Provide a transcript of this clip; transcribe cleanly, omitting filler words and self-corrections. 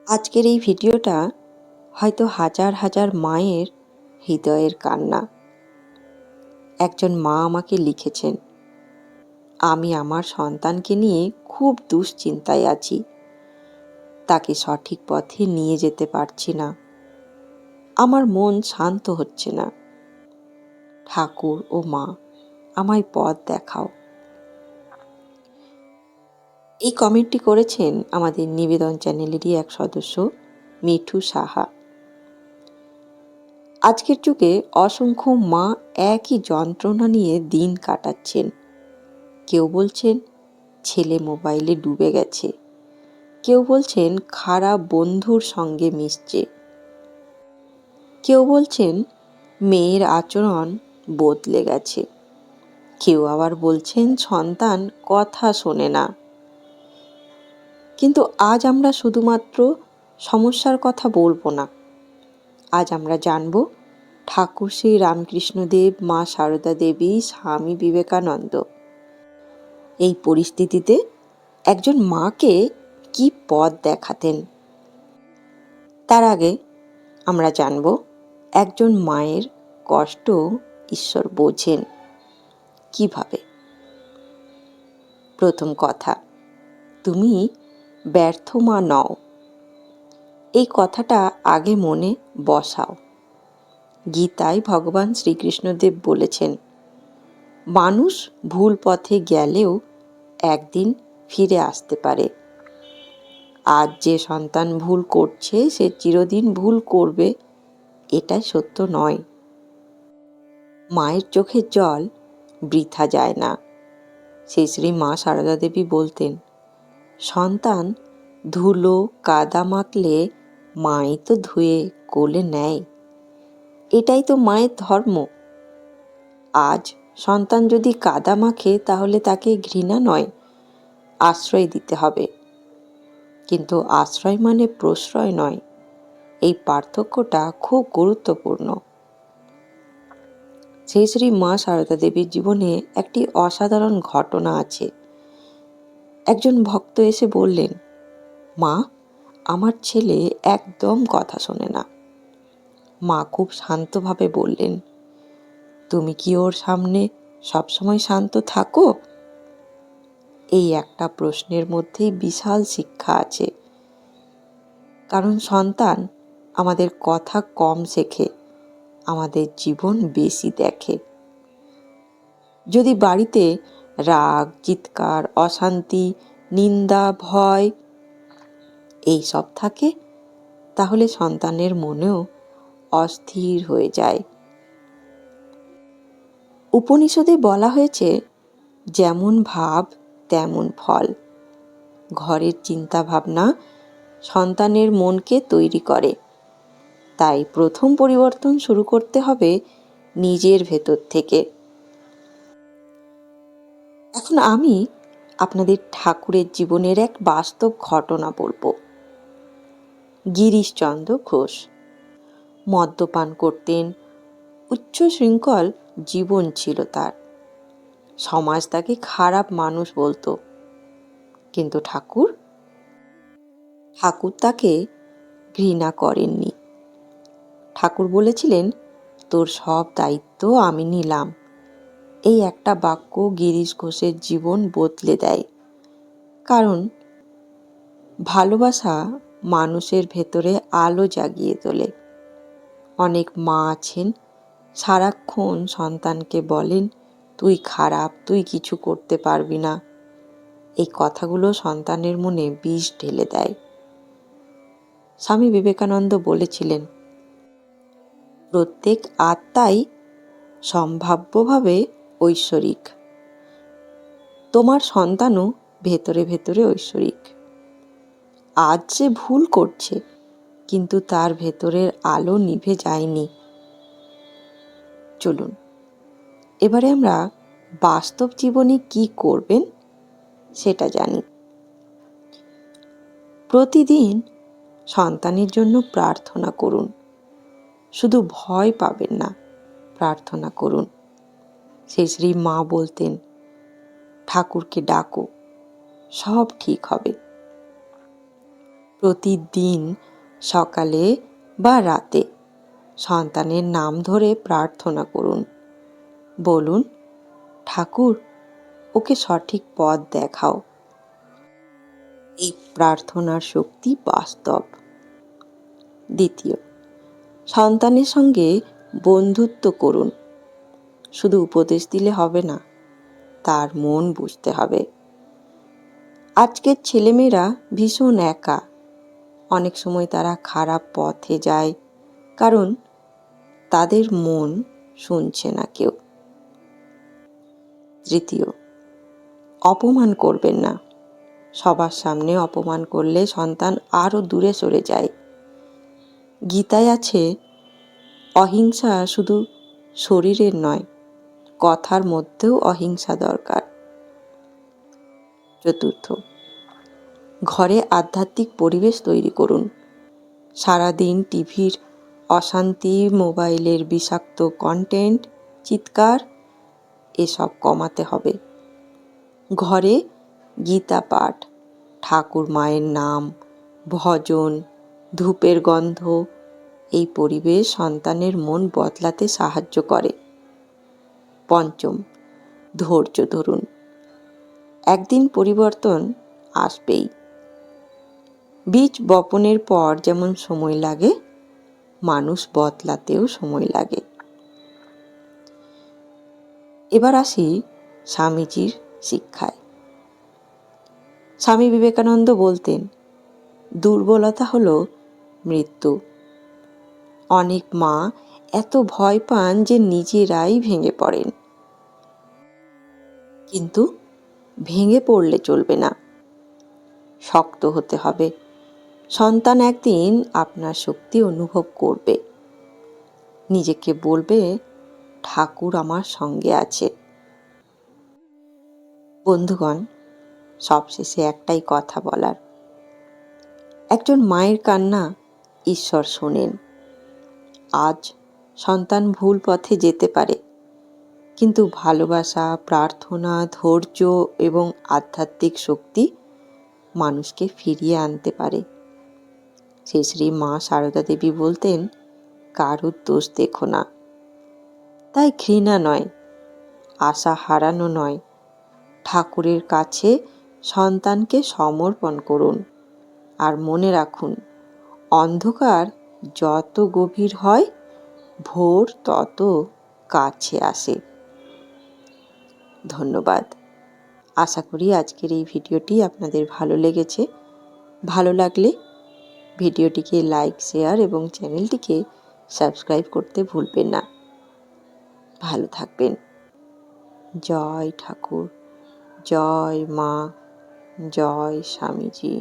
আজকের এই ভিডিওটা হয়তো হাজার হাজার মায়ের হৃদয়ের কান্না। একজন মা আমাকে লিখেছেন, আমি আমার সন্তানকে নিয়ে খুব দুশ্চিন্তায় আছি, তাকে সঠিক পথে নিয়ে যেতে পারছি না, আমার মন শান্ত হচ্ছে না। ঠাকুর ও মা, আমায় পথ দেখাও। এই কমেন্টটি করেছেন আমাদের নিবেদন চ্যানেলেরই এক সদস্য মিঠু সাহা। আজকের যুগে অসংখ্য মা একই যন্ত্রণা নিয়ে দিন কাটাচ্ছেন। কেউ বলছেন ছেলে মোবাইলে ডুবে গেছে, কেউ বলছেন খারাপ বন্ধুর সঙ্গে মিশছে, কেউ বলছেন মেয়ের আচরণ বদলে গেছে, কেউ আবার বলছেন সন্তান কথা শোনে না। কিন্তু আজ আমরা শুধুমাত্র সমস্যার কথা বলবো না। আজ আমরা জানব ঠাকুর শ্রী রামকৃষ্ণদেব, মা সারদা দেবী, স্বামী বিবেকানন্দ এই পরিস্থিতিতে একজন মাকে কি পথ দেখাতেন। তার আগে আমরা জানব একজন মায়ের কষ্ট ঈশ্বর বোঝেন কিভাবে। প্রথম কথা, তুমি ব্যর্থ মা নও। এই কথাটা আগে মনে বসাও। গীতায় ভগবান শ্রীকৃষ্ণদেব বলেছেন, মানুষ ভুল পথে গেলেও একদিন ফিরে আসতে পারে। আজ যে সন্তান ভুল করছে সে চিরদিন ভুল করবে, এটাই সত্য নয়। মায়ের চোখের জল বৃথা যায় না। সেই শ্রী মা সারদা দেবী বলতেন, সন্তান ধুলো কাদা মাখলে মাই তো ধুয়ে কোলে নেয়, এটাই তো মায়ের ধর্ম। আজ সন্তান যদি কাদা মাখে তাহলে তাকে ঘৃণা নয়, আশ্রয় দিতে হবে। কিন্তু আশ্রয় মানে প্রশ্রয় নয়। এই পার্থক্যটা খুব গুরুত্বপূর্ণ। শ্রী শ্রী মা সারদা দেবীর জীবনে একটি অসাধারণ ঘটনা আছে। একজন ভক্ত এসে বললেন, মা, আমার ছেলে একদম কথা শোনে না। মা খুব শান্তভাবে বললেন, তুমি কি ওর সামনে সবসময় শান্ত থাকো? এই একটা প্রশ্নের মধ্যেই বিশাল শিক্ষা আছে। কারণ সন্তান আমাদের কথা কম শেখে, আমাদের জীবন বেশি দেখে। যদি বাড়িতে রাগ, চিৎকার, অশান্তি, নিন্দা, ভয় এই সব থাকে, তাহলে সন্তানের মনেও অস্থির হয়ে যায়। উপনিষদে বলা হয়েছে, যেমন ভাব তেমন ফল। ঘরের চিন্তা ভাবনা সন্তানের মনকে তৈরি করে। তাই প্রথম পরিবর্তন শুরু করতে হবে নিজের ভেতর থেকে। এখন আমি আপনাদের ঠাকুরের জীবনের এক বাস্তব ঘটনা বলবো। গিরিশচন্দ্র ঘোষ মদ্যপান করতেন, উচ্চ শৃঙ্খল জীবন ছিল তার। সমাজ তাকে খারাপ মানুষ বলতো। কিন্তু ঠাকুর তাকে ঘৃণা করেননি। ঠাকুর বলেছিলেন, তোর সব দায়িত্ব আমি নিলাম। এই একটা বাক্য গিরিশ ঘোষের জীবন বদলে দেয়। কারণ ভালোবাসা মানুষের ভেতরে আলো জাগিয়ে তোলে। অনেক মা আছেন সারাক্ষণ সন্তানকে বলেন, তুই খারাপ, তুই কিছু করতে পারবি না। এই কথাগুলো সন্তানের মনে বিষ ঢেলে দেয়। স্বামী বিবেকানন্দ বলেছিলেন, প্রত্যেক আত্মাই সম্ভাব্যভাবে ঐশ্বরিক। তোমার সন্তানও ভেতরে ভেতরে ঐশ্বরিক। আজ সে ভুল করছে, কিন্তু তার ভেতরের আলো নিভে যায়নি। চলুন এবারে আমরা বাস্তব জীবনে কি করবেন সেটা জানি। প্রতিদিন সন্তানের জন্য প্রার্থনা করুন। শুধু ভয় পাবেন না, প্রার্থনা করুন। সেই শ্রী মা বলতেন, ঠাকুরকে ডাকো, সব ঠিক হবে। প্রতিদিন সকালে বা রাতে সন্তানের নাম ধরে প্রার্থনা করুন। বলুন, ঠাকুর, ওকে সঠিক পথ দেখাও। এই প্রার্থনার শক্তি বাস্তব। দ্বিতীয়, সন্তানের সঙ্গে বন্ধুত্ব করুন। শুধু উপদেশ দিলে হবে না, তার মন বুঝতে হবে। আজকের ছেলেমেয়েরা ভীষণ একা। অনেক সময় তারা খারাপ পথে যায়, কারণ তাদের মন শুনছে না কেউ। তৃতীয়, অপমান করবেন না। সবার সামনে অপমান করলে সন্তান আরও দূরে সরে যায়। গীতায় আছে, অহিংসা শুধু শরীরের নয়, কথার মধ্যেও অহিংসা দরকার। চতুর্থ, ঘরে আধ্যাত্মিক পরিবেশ তৈরি করুন। সারাদিন টিভির অশান্তি, মোবাইলের বিষাক্ত কন্টেন্ট, চিৎকার, এসব কমাতে হবে। ঘরে গীতা পাঠ, ঠাকুর মায়ের নাম, ভজন, ধূপের গন্ধ, এই পরিবেশ সন্তানের মন বদলাতে সাহায্য করে। পঞ্চম, ধৈর্য ধরুন। একদিন পরিবর্তন আসবেই। বীজ বপনের পর যেমন সময় লাগে, মানুষ বদলাতেও সময় লাগে। এবার আসি স্বামীজির শিক্ষায়। স্বামী বিবেকানন্দ বলতেন, দুর্বলতা হলো মৃত্যু। অনেক মা এত ভয় পান যে নিজেরাই ভেঙে পড়েন। কিন্তু ভেঙে পড়লে চলবে না, শক্ত হতে হবে। সন্তান একদিন আপনার শক্তি অনুভব করবে, নিজেকে বলবে, ঠাকুর আমার সঙ্গে আছে। বন্ধুগণ, সবশেষে একটাই কথা বলার, একজন মায়ের কান্না ঈশ্বর শোনেন। আজ সন্তান ভুল পথে যেতে পারে, কিন্তু ভালোবাসা, প্রার্থনা, ধৈর্য এবং আধ্যাত্মিক শক্তি মানুষকে ফিরিয়ে আনতে পারে। শ্রী শ্রী মা সারদা দেবী বলতেন, কারুর দোষ দেখো না। তাই ঘৃণা নয়, আশা হারানো নয়, ঠাকুরের কাছে সন্তানকে সমর্পণ করুন। আর মনে রাখুন, অন্ধকার যত গভীর হয়, ভোর তত কাছে আসে। ধন্যবাদ। আশা করি আজকের এই ভিডিওটি আপনাদের ভালো লেগেছে। ভালো লাগলে ভিডিওটিকে লাইক, শেয়ার এবং চ্যানেলটিকে সাবস্ক্রাইব করতে ভুলবেন না। ভালো থাকবেন। জয় ঠাকুর, জয় মা, জয় স্বামীজি।